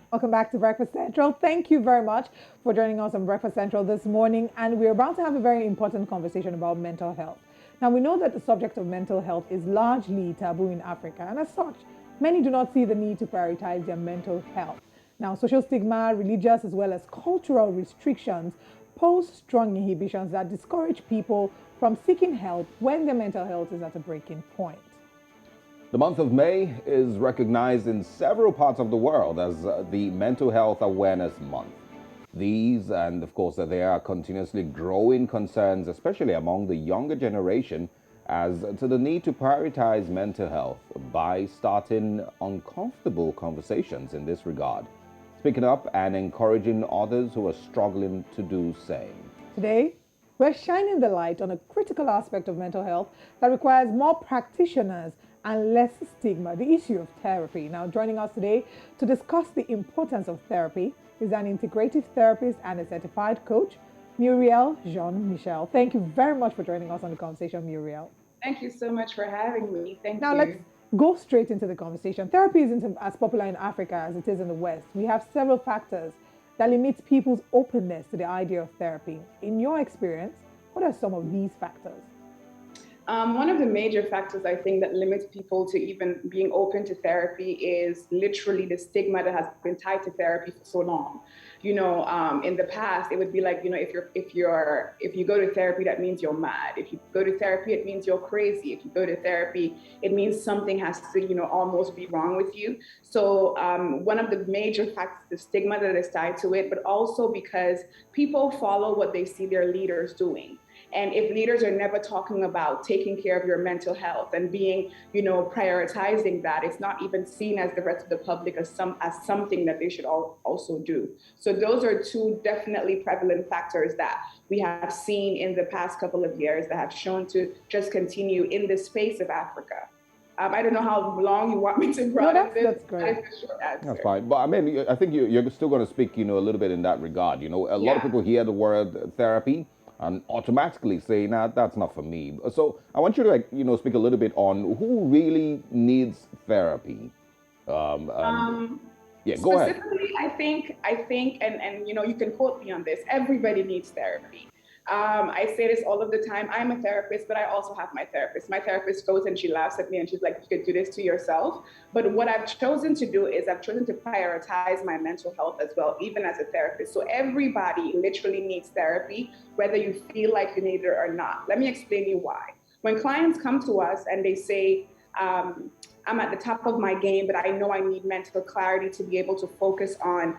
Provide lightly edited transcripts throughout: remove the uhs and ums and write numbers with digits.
Welcome back to Breakfast Central. Thank you very much for joining us on Breakfast Central this morning. And we're about to have a very important conversation about mental health. Now, we know that the subject of mental health is largely taboo in Africa, and as such, many do not see the need to prioritize their mental health. Now, social stigma, religious as well as cultural restrictions pose strong inhibitions that discourage people from seeking help when their mental health is at a breaking point. The month of May is recognized in several parts of the world as the Mental Health Awareness Month. These, and of course, there are continuously growing concerns, especially among the younger generation, as to the need to prioritize mental health by starting uncomfortable conversations in this regard, speaking up and encouraging others who are struggling to do same. Today, we're shining the light on a critical aspect of mental health that requires more practitioners and less stigma, the issue of therapy. Now, joining us today to discuss the importance of therapy is an integrative therapist and a certified coach, Murielle Jean Michel. Thank you very much for joining us on the conversation, Murielle. Thank you so much for having me. Thank Now, let's you. go straight into the conversation. Therapy isn't as popular in Africa as it is in the West. We have several factors that limit people's openness to the idea of therapy. In your experience, what are some of these factors? One of the major factors I think that limits people to even being open to therapy is literally the stigma that has been tied to therapy for so long. In the past, it would be like, if you go to therapy, that means you're mad. If you go to therapy, it means you're crazy. If you go to therapy, it means something has to, almost be wrong with you. So one of the major factors, the stigma that is tied to it, but also because people follow what they see their leaders doing. And if leaders are never talking about taking care of your mental health and being, prioritizing that, it's not even seen as the rest of the public as something that they should also do. So those are two definitely prevalent factors that we have seen in the past couple of years that have shown to just continue in the space of Africa. I don't know how long you want me to No, run in this. that's great. That is the short answer. That's fine. But I mean, I think you're still going to speak, a little bit in that regard. A lot of Yeah. people hear the word therapy and automatically say, nah, that's not for me. So I want you to, speak a little bit on who really needs therapy. And yeah, go ahead. Specifically, I think, and you can quote me on this. Everybody needs therapy. I say this all of the time. I'm a therapist, but I also have my therapist. My therapist goes and she laughs at me and she's like, "You could do this to yourself." But what I've chosen to do is I've chosen to prioritize my mental health as well, even as a therapist. So everybody literally needs therapy, whether you feel like you need it or not. Let me explain you why. When clients come to us and they say, I'm at the top of my game, but I know I need mental clarity to be able to focus on,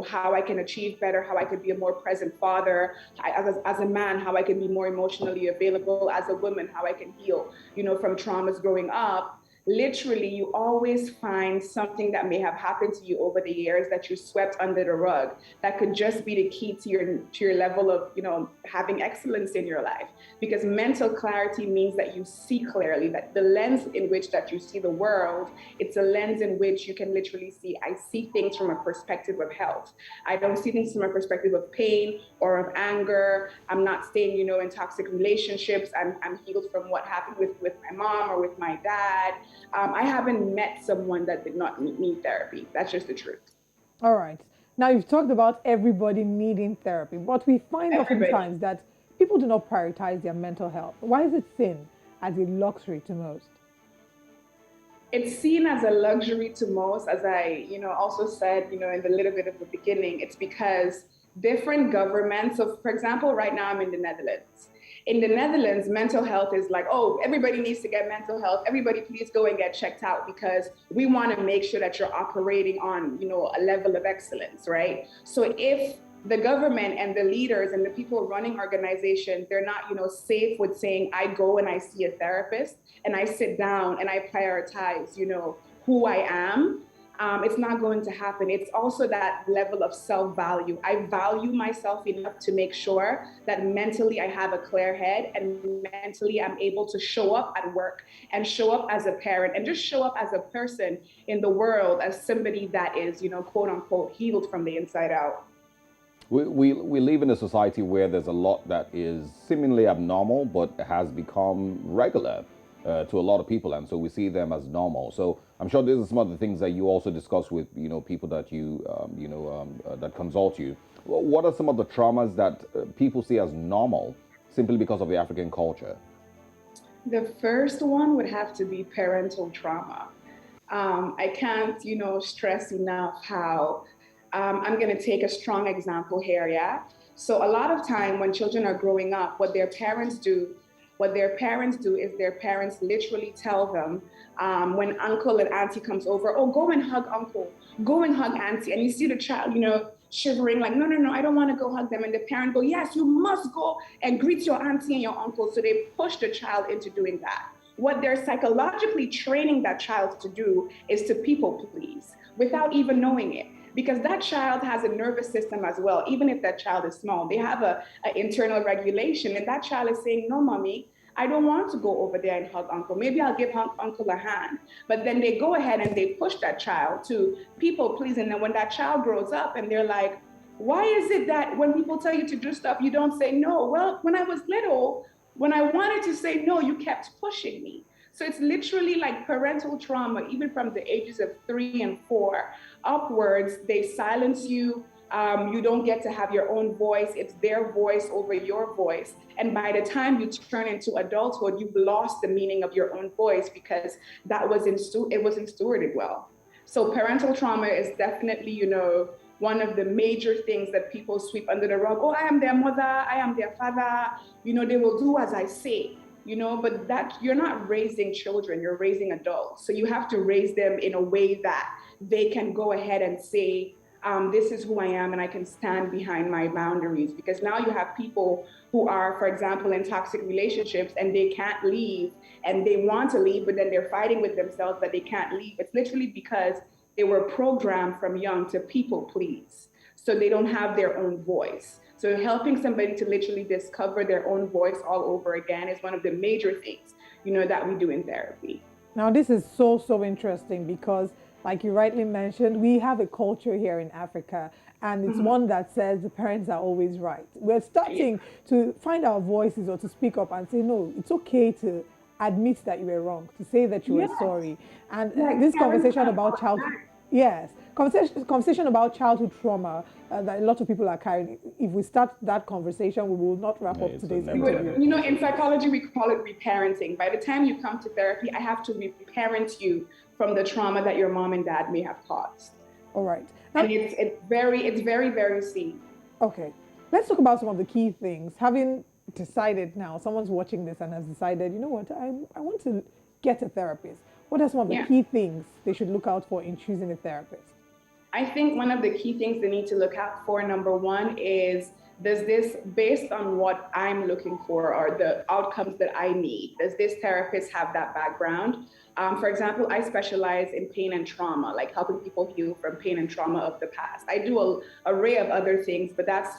how I can achieve better, how I could be a more present father, as a man, how I can be more emotionally available, as a woman, how I can heal, from traumas growing up. Literally, you always find something that may have happened to you over the years that you swept under the rug that could just be the key to your level of, having excellence in your life. Because mental clarity means that you see clearly, that the lens in which that you see the world, it's a lens in which you can literally see, I see things from a perspective of health. I don't see things from a perspective of pain or of anger. I'm not staying, in toxic relationships. I'm healed from what happened with my mom or with my dad. I haven't met someone that did not need therapy. That's just the truth. All right. Now, you've talked about everybody needing therapy, but we find Everybody. oftentimes that people do not prioritize their mental health. Why is it seen as a luxury to most? It's seen as a luxury to most, as I, also said, in the little bit of the beginning. It's because different governments. So, for example, right now I'm in the Netherlands. In the Netherlands, mental health is like, oh, everybody needs to get mental health. Everybody, please go and get checked out because we want to make sure that you're operating on, a level of excellence, right? So if the government and the leaders and the people running organizations, they're not, safe with saying, I go and I see a therapist and I sit down and I prioritize, who I am. It's not going to happen. It's also that level of self-value. I value myself enough to make sure that mentally I have a clear head and mentally I'm able to show up at work and show up as a parent and just show up as a person in the world as somebody that is, quote unquote, healed from the inside out. We live in a society where there's a lot that is seemingly abnormal but has become regular to a lot of people, and so we see them as normal. So I'm sure these are some of the things that you also discuss with people that that consult you. What are some of the traumas that people see as normal simply because of the African culture? The first one would have to be parental trauma. I can't, stress enough how I'm going to take a strong example here, yeah? So a lot of time when children are growing up, what their parents do is their parents literally tell them when uncle and auntie comes over, oh, go and hug uncle, go and hug auntie. And you see the child, shivering like, no, no, no, I don't want to go hug them. And the parent go, yes, you must go and greet your auntie and your uncle. So they push the child into doing that. What they're psychologically training that child to do is to people please without even knowing it. Because that child has a nervous system as well. Even if that child is small, they have a internal regulation. And that child is saying, no, mommy, I don't want to go over there and hug uncle. Maybe I'll give uncle a hand. But then they go ahead and they push that child to people please. And then when that child grows up and they're like, why is it that when people tell you to do stuff, you don't say no? Well, when I was little, when I wanted to say no, you kept pushing me. So it's literally like parental trauma, even from the ages of 3 and 4 upwards. They silence you. You don't get to have your own voice. It's their voice over your voice. And by the time you turn into adulthood, you've lost the meaning of your own voice because it wasn't stewarded well. So parental trauma is definitely, one of the major things that people sweep under the rug. Oh, I am their mother, I am their father. They will do as I say. But that you're not raising children, you're raising adults. So you have to raise them in a way that they can go ahead and say, this is who I am and I can stand behind my boundaries. Because now you have people who are, for example, in toxic relationships and they can't leave and they want to leave, but then they're fighting with themselves that they can't leave. It's literally because they were programmed from young to people please. So they don't have their own voice. So helping somebody to literally discover their own voice all over again is one of the major things, that we do in therapy. Now, this is so, so interesting because, like you rightly mentioned, we have a culture here in Africa, and it's one that says the parents are always right. We're starting to find our voices or to speak up and say, no, it's okay to admit that you were wrong, to say that you were sorry. And this conversation about childhood, yes, conversation about childhood trauma that a lot of people are carrying. If we start that conversation, we will not wrap up today's interview. In psychology, we call it reparenting. By the time you come to therapy, I have to reparent you from the trauma that your mom and dad may have caused. All right. Now, and it's very, very seen. Okay. Let's talk about some of the key things. Having decided now, someone's watching this and has decided, you know what, I want to get a therapist. What are some of the key things they should look out for in choosing a therapist? I think one of the key things they need to look out for, number one, is does this, based on what I'm looking for or the outcomes that I need, does this therapist have that background? For example, I specialize in pain and trauma, like helping people heal from pain and trauma of the past. I do an array of other things, but that's,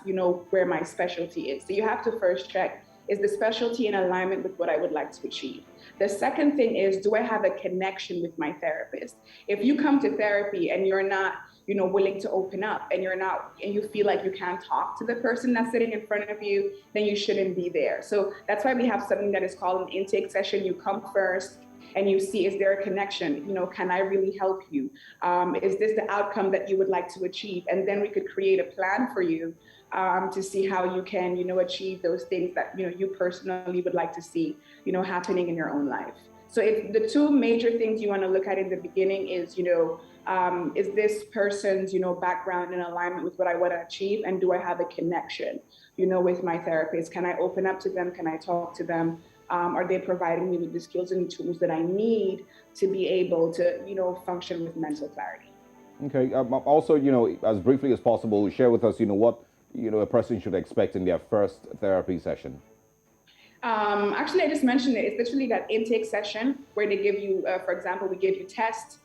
where my specialty is. So you have to first check, is the specialty in alignment with what I would like to achieve? The second thing is, do I have a connection with my therapist? If you come to therapy and you're not, willing to open up and you feel like you can't talk to the person that's sitting in front of you, then you shouldn't be there. So that's why we have something that is called an intake session. You come first and you see, is there a connection? Can I really help you? Is this the outcome that you would like to achieve? And then we could create a plan for you to see how you can, achieve those things that, you personally would like to see, happening in your own life. So if the two major things you want to look at in the beginning is, is this person's, background in alignment with what I want to achieve? And do I have a connection, with my therapist? Can I open up to them? Can I talk to them? Are they providing me with the skills and tools that I need to be able to, function with mental clarity? Okay. Also, as briefly as possible, share with us, what, a person should expect in their first therapy session. Actually, I just mentioned it. It's literally that intake session where they give you, for example, we give you tests.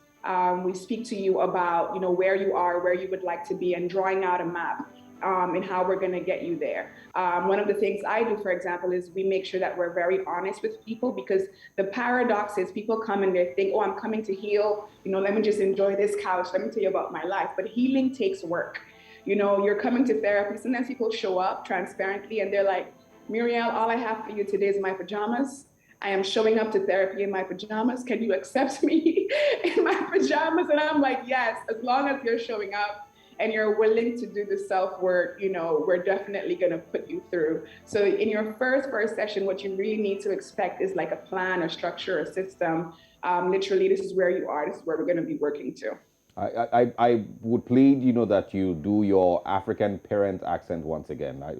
We speak to you about, where you are, where you would like to be, and drawing out a map. And how we're going to get you there. One of the things I do, for example, is we make sure that we're very honest with people, because the paradox is people come and they think, oh, I'm coming to heal. Let me just enjoy this couch. Let me tell you about my life. But healing takes work. You're coming to therapy. Sometimes people show up transparently and they're like, Murielle, all I have for you today is my pajamas. I am showing up to therapy in my pajamas. Can you accept me in my pajamas? And I'm like, yes, as long as you're showing up and you're willing to do the self work, we're definitely going to put you through. So in your first session, what you really need to expect is like a plan, a structure, a system. Literally, this is where you are. This is where we're going to be working to. I would plead, that you do your African parent accent once again. I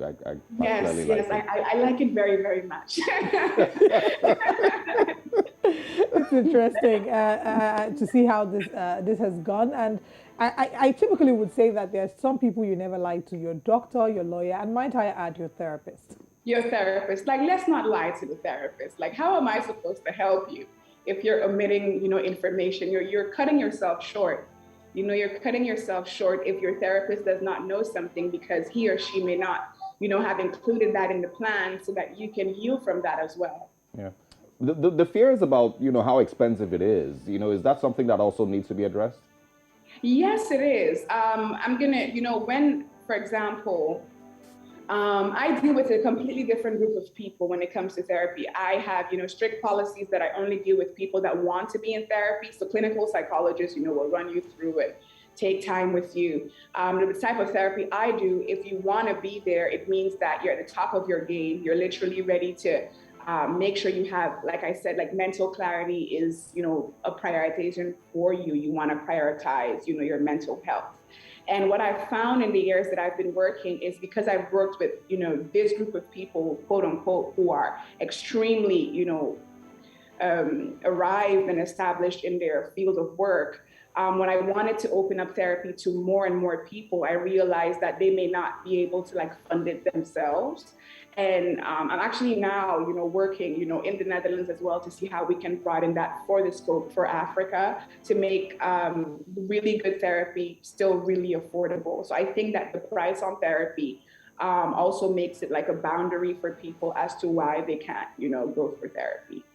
Yes, particularly yes, like it. I like it very, very much. It's interesting to see how this has gone. And I typically would say that there's some people you never lie to: your doctor, your lawyer, and might I add, your therapist. Your therapist, like, let's not lie to the therapist. Like, how am I supposed to help you if you're omitting, information? You're cutting yourself short. You're cutting yourself short if your therapist does not know something because he or she may not, have included that in the plan so that you can heal from that as well. Yeah. The fears about, how expensive it is that something that also needs to be addressed? Yes, it is. I'm gonna, when, for example, I deal with a completely different group of people when it comes to therapy. I have, strict policies that I only deal with people that want to be in therapy. So clinical psychologists, will run you through it, take time with you. The type of therapy I do, if you want to be there, it means that you're at the top of your game. You're literally ready to make sure you have, like I said, like mental clarity is, a prioritization for you. You want to prioritize, your mental health. And what I've found in the years that I've been working is because I've worked with, this group of people, quote unquote, who are extremely, arrived and established in their field of work. When I wanted to open up therapy to more and more people, I realized that they may not be able to like fund it themselves. And I'm actually now, working, in the Netherlands as well to see how we can broaden that for the scope for Africa to make really good therapy still really affordable. So I think that the price on therapy also makes it like a boundary for people as to why they can't, go for therapy.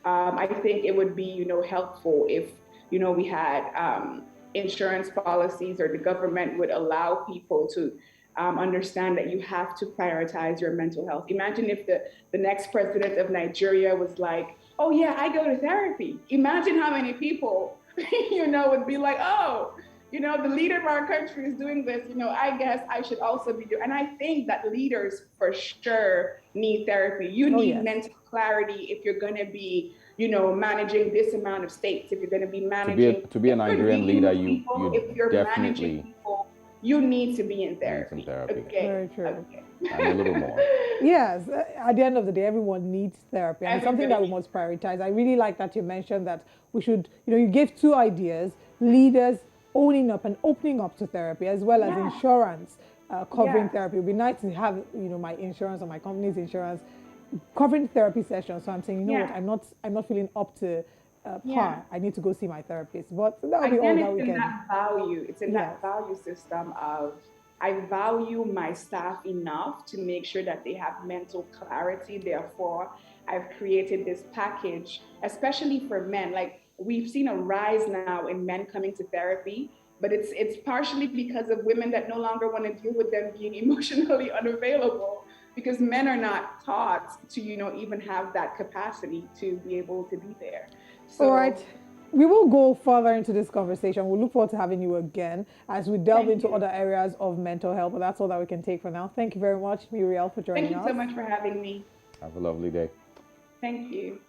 I think it would be, helpful if, we had insurance policies or the government would allow people to understand that you have to prioritize your mental health. Imagine if the next president of Nigeria was like, oh yeah, I go to therapy. Imagine how many people, would be like, oh, the leader of our country is doing this, I guess I should also be doing. And I think that leaders for sure need therapy. You need mental clarity if you're going to be, managing this amount of states, if you're going to be managing. To be a Nigerian leader, you if you're definitely managing people, you need to be in therapy. need some therapy. Okay. Very true. Okay. And a little more. Yes, at the end of the day, everyone needs therapy, and it's something that we must prioritize. I really like that you mentioned that we should, you gave two ideas: leaders owning up and opening up to therapy, as well as insurance covering therapy. It would be nice to have, my insurance or my company's insurance covering therapy sessions. So I'm saying, you know what, I'm not feeling up to par. I need to go see my therapist. But that'll be all that we can. That value. It's in that value system of I value my staff enough to make sure that they have mental clarity. Therefore, I've created this package, especially for men. Like we've seen a rise now in men coming to therapy, but it's partially because of women that no longer want to deal with them being emotionally unavailable, because men are not taught to, even have that capacity to be able to be there. So, all right. We will go further into this conversation. We'll look forward to having you again as we delve into other areas of mental health. But that's all that we can take for now. Thank you very much, Murielle, for joining us. Thank you so much for having me. Have a lovely day. Thank you.